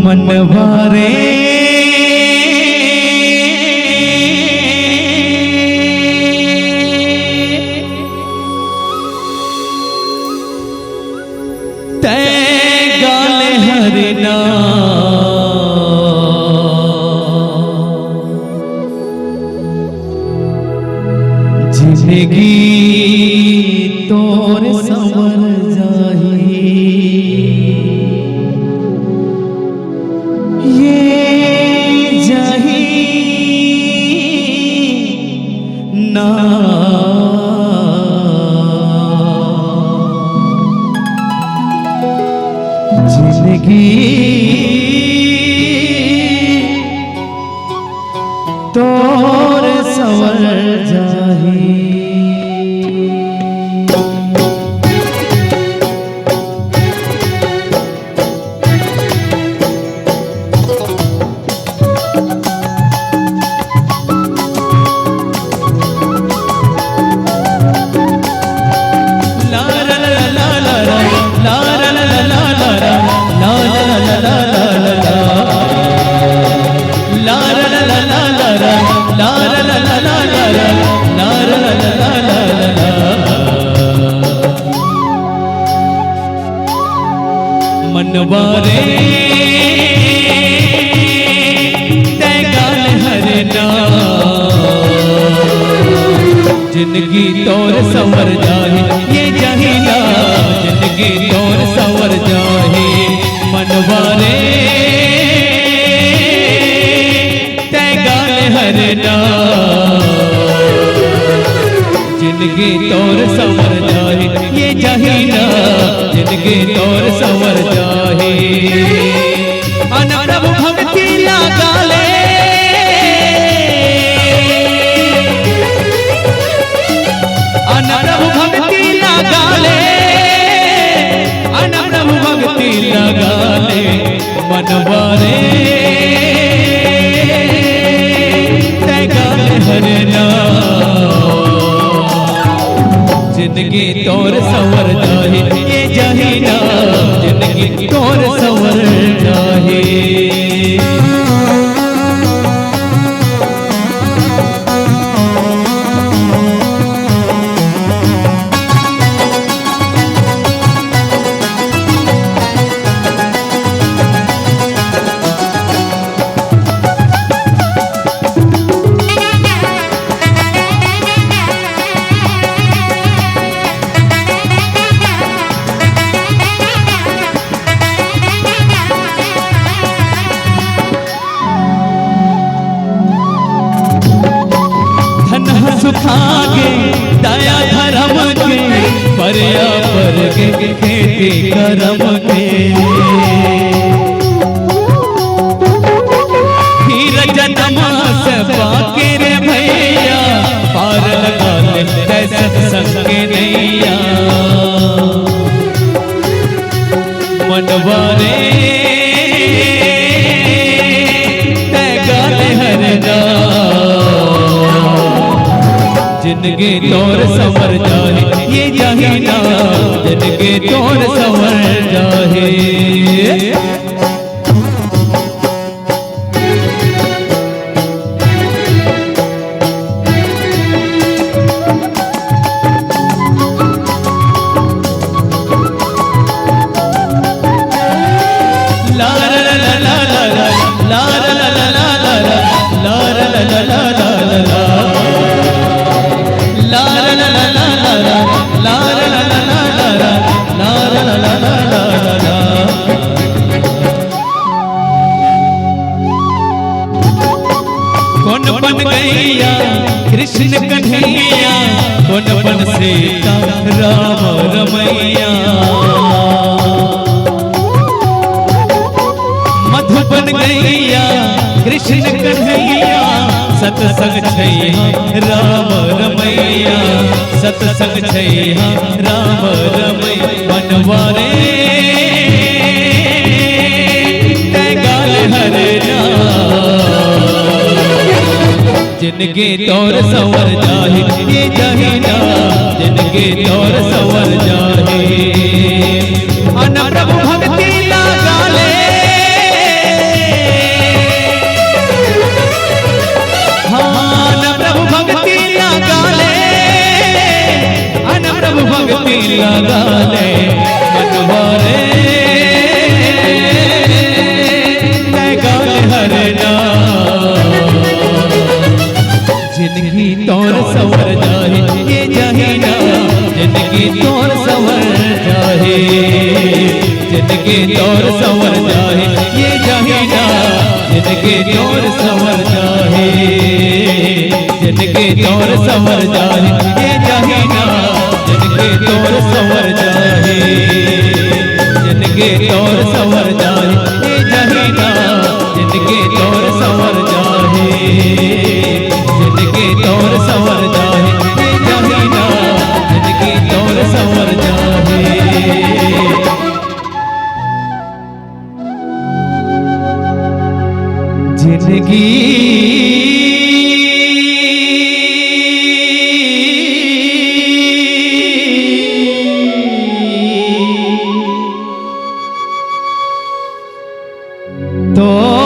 मनवारे हरना जिंदगी तोर संवर जाही ये जाही ना जिंदगी तोर संवर जाही मनवारे तैगाल हरना जिंदगी तोर संवर जाहे ये जहीना जिंदगी तोर संवर जाहे मनवारे तैगाल हरना जिंदगी तोर संवर जाहे ये जहीना जिंदगी तोर संवर जाहे अन प्रभु भक्ति लगा ले अन प्रभु भक्ति लगा ले अन प्रभु भक्ति लगा ले मनवारे तैगाल हरना जिंदगी तोर संवर जाहे ये जहीना जिंदगी तोर संवर जाहे सुखागे दया धर्म के परया पर के खेती करम के हीर जनमा से बाके रे भैया पार लगा ले कैसे संग नैया मनवारे तैगाल हरना जिंदगी तोर संवर जाहे ये जहीना जिंदगी तोर संवर जाहे ला ला ला ला ला ला ला ला ला ला ला ला ला ला कौन बन गैया कृष्ण कन्हैया कौन बन सीता राम रमैया मधु बन गैया कृष्ण कन्हैया सतसंग छैया राम रमैया सतसंग छैया राम रमैया मनवारे तैगाल हरना जिंदगी तोर संवर जाहे ये जहीना जिंदगी तोर संवर जाहे अन प्रभु भक्ति लगा ले प्रभु भक्ति लगा ले मनवारे हर जिंदगी तौर सवर जाहे ये जहीना जिंदगी तौर सवर जाहे जिंदगी तौर सवर जाहे ये जहीना जिंदगी तौर सवर जाहे जिंदगी तौर सवर जाहे ये जहीना जिंदगी तौर सवर जाहे जिंदगी तौर सवर जाहे ये जहीना जिंदगी तौर सवर जाहे जिंदगी तौर सवर जाहे ये जहीना जिंदगी तौर सवर जाहे जिंदगी तो